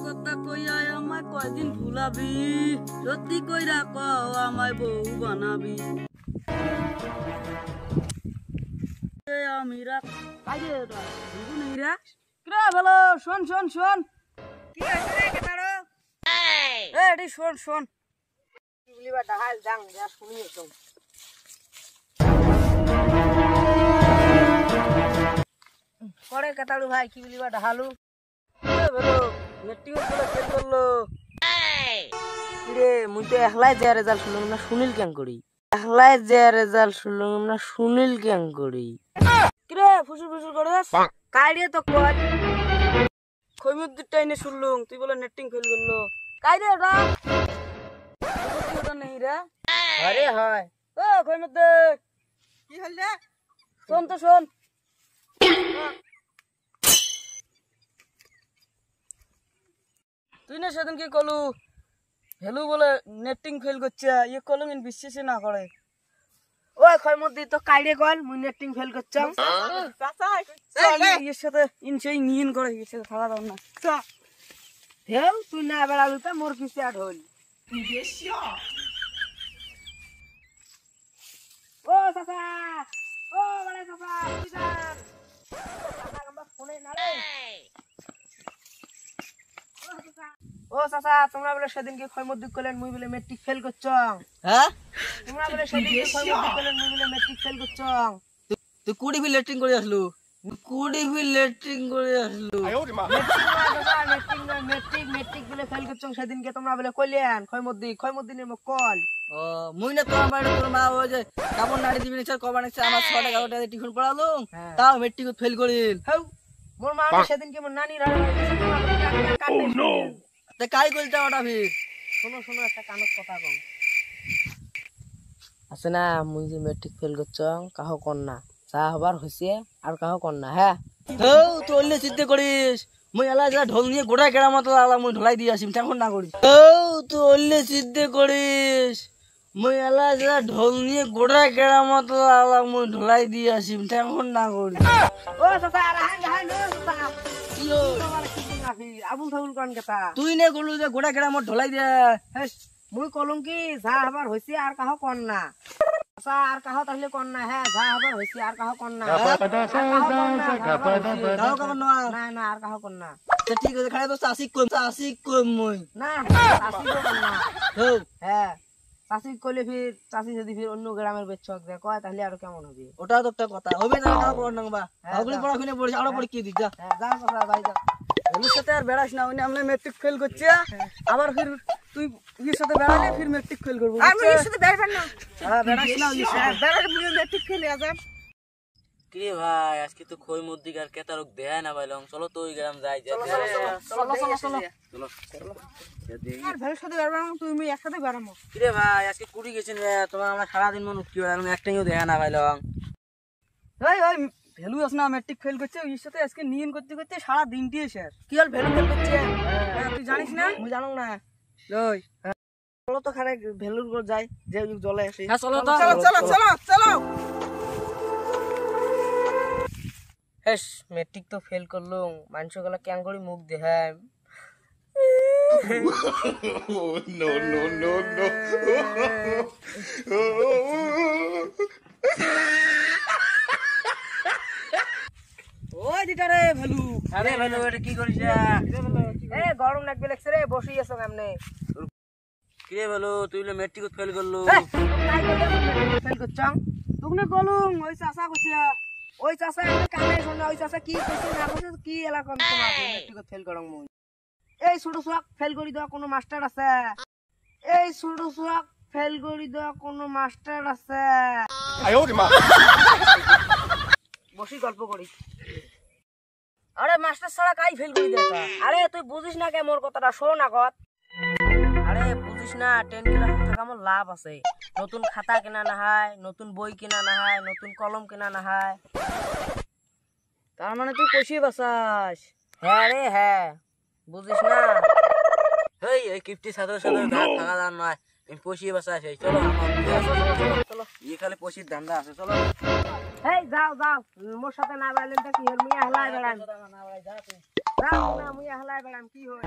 কথা কইয়া আমায় কয়দিন ভুলাবি, সত্যি কইরা কও আমায় বউ বানাবি। আমিরা কাজে বুঝু নেই রে কে বলো, শোন শোন শোন কি হইছে রে কেতারো? এডি শোন শোন কি বলিবা ডাহাল জাং যা শুনিও তো। করে কেতারু ভাই কি বলিবা ডাহালু? বলো মেট্রিক বলে ফেল করলো। রে মুই তো একলাই যে রেজাল্ট শুনলাম না, সুনীল কেন করি? একলাই যে রেজাল্ট শুনলাম না, সুনীল কেন করি? কিরে ফুসুর ফুসুর করিস কাইরে তো কই খৈমুদ্দির টাইনে শুনলুম তুই বলে নেটিং ফেল করলো। কাইরে ওটা ওটা নেই রে। আরে হয় ও খৈমুদ্দির কি হল রে? শোন তো শোন, তুই না সেদিন কি কলু হেলু বলে নেটিং ফেল করছে, ইয়ে কলু কিন্তু বিশ্বাসই না করে। ওই খয়মুদ্দি তো কাইরে কল মুই নেটিং ফেল করছাম। এর সাথে ইনসেই নিয়ন করে এর সাথে থাকা দাও না। হেউ তুই না বেড়ালু তা মোর পিছে আট হল। ও চাচা, ও বড় চাচা, তুই যান। চাচা আমরা ফোনে না রে। ও চাচা তোমরা বলে সেদিন কি খয়মুদ্দি কইলেন মুই বলে মেট্রিক ফেল করছং? হ্যাঁ তোমরা বলে সেদিন কি খয়মুদ্দি কইলেন মুই বলে মেট্রিক ফেল করছং? তুই কুড়ি ফিল লেট্রিং করে আসলু, কুড়ি ফিল লেট্রিং করে আসলু। মেট্রিক বলে ফেল করছং সেদিন কে তোমরা বলে কইলেন খয়মুদ্দিনের মুখ কল। ও মুই না তোমার বাড়ি তোর মা ওই যে কাপড় নাড়ি দিবি নিছে কবার নিছে আমার 6 টাকা ওটা টিউশন পড়ালু, তাও মেট্রিক ফেল করিল। হেউ মোর মা সেদিন কি মোর নানি রাড়া তে কাই কইলতা ওটা ফির শোনো শোনো একটা কানত কথা কও। আছে না মুই যে মেট্রিক ফেল করছং কাহ কর না, যা হবার হইছে আর কাহ কর না। হ্যাঁ হেউ তুই অল্লে চিন্তা করিস, মুই এলা যা ঢোল নিয়ে গোটা কেরামত আলা মুই ঢোলাই দিয়ে আসিম, তেমন না করিস। হেউ তুই অল্লে চিন্তা করিস, মুই এলা যা ঢোল নিয়ে গোটা কেরামত আলা মুই ঢোলাই দিয়ে আসিম, তেমন না করিস। ও চাচা রাহান রাহান ও চাচা কি হল? তোমার কি নাকি আবুল ফাবুল কোন কথা? তুই নে গলু যে গোটা কেরামত ঢোলাই দে। হেস মুই কলম কি যা হবার হইছে আর কাহ কর না। চাচা আর কাহ তাহলে কর না। হ্যাঁ যা হবার হইছে আর কাহ কর না। কাও কাপড় না না না আর কাহ কর না। তে ঠিক আছে, খালি তো চাষিক কম মুই না চাষি কর না। হেউ হ্যাঁ চাষি কইলে ফির চাষি যদি ফির অন্য গ্রামের বেচক দেয় কয় তাহলে আর কেমন হবে? ওটা তো একটা কথা হবে না, কাও পড় নাংবা আগলি পড়াশুনে পড়িস আরো পড়ি কি দিস যা। হ্যাঁ যা চাচা ভাই যা। হেলুর সাথে আর বেড়াস না, উনি আমরা মেট্রিক ফেল করছে আবার ফির তুই ইয়ের সাথে বেড়ালে ফির মেট্রিক ফেল করবো। আমি এর সাথে বেরবেন না। হ্যাঁ বেড়াস না ইয়ের সাথে। বেরবেন মুই মেট্রিক ফেল আজাম। কি ভাই আজকে তো খই মুদ্দিক আর কেতারক দেয় না ভাইলং, চলো তো ওই গ্রাম যাই যাই। চলো চলো চলো চলো আর ভাইয়ের সাথে বেরবেন তুমি একসাথে বেরামো। কি রে ভাই আজকে কুড়ি গেছেন রে, তোমার আমরা সারাদিন মন উঠতে পারলাম একটাইও দেয় না ভাইলং। ওই ওই ভ্যালু আছে না, মেট্রিক ফেল করছে ওর সাথে আজকে নিয়ন করতে করতে সারা দিনটি শেষ। কি হল ভ্যালু ফেল করছে? তুই জানিস না? মুই জানো না। ওই চলো তো খানে ভ্যালুর ঘর যাই যে জলে আসি। হ্যাঁ চলো তো চলো চলো চলো চলো। হেস মেট্রিক তো ফেল করলুম, মানুষ গুলা কেন করি মুখ দেখাম। No, no, no, no. ওই দিটা রে ভ্যালু। আরে ভ্যালু এটা কি করিস? এ গরম লাগবে লাগছে রে, বসি আছো এমনি। কি রে ভ্যালু তুই মেট্রিক ফেল করলু? ফেল করছং তুকনে কলুম ওই চাষা কইছিয়া। ওই চাচা আমি কানে শুনে ওই চাচা কি কইছে না কইছে কি এলাকা তোমার মেট্রিক ফেল করং মুই। এই ছোট ছুয়াক ফেল করি দেওয়া কোনো মাস্টার আছে? এই ছোট ছুয়াক ফেল করি দেওয়া কোনো মাস্টার আছে? বসি গল্প করি। আরে মাস্টার ছাড়া কাই ফেল করি দেয়? আরে তুই বুঝিস না কে মোর কথাটা, শোন আগত। আরে বুঝিস না 10 ক্লাস থাকা আমার লাভ আছে। নতুন খাতা কেনা না হয়, নতুন বই কেনা না হয়, নতুন কলম কেনা না হয়। তার মানে তুই কষিয়ে বাসাস? হ্যাঁ রে হ্যাঁ, বুঝিস না? হেই এই কিপটি সাথে সাথে থাকা দান নয়, আমি কষিয়ে বাসাস। চলো চলো ই খালি কষির ধান্দা আছে, চলো। হেই যাও যাও মোর সাথে না বেড়ালেন তো কি হল, মুই হলাই বেড়ান। না মুই এহলাই বেড়াম কি হয়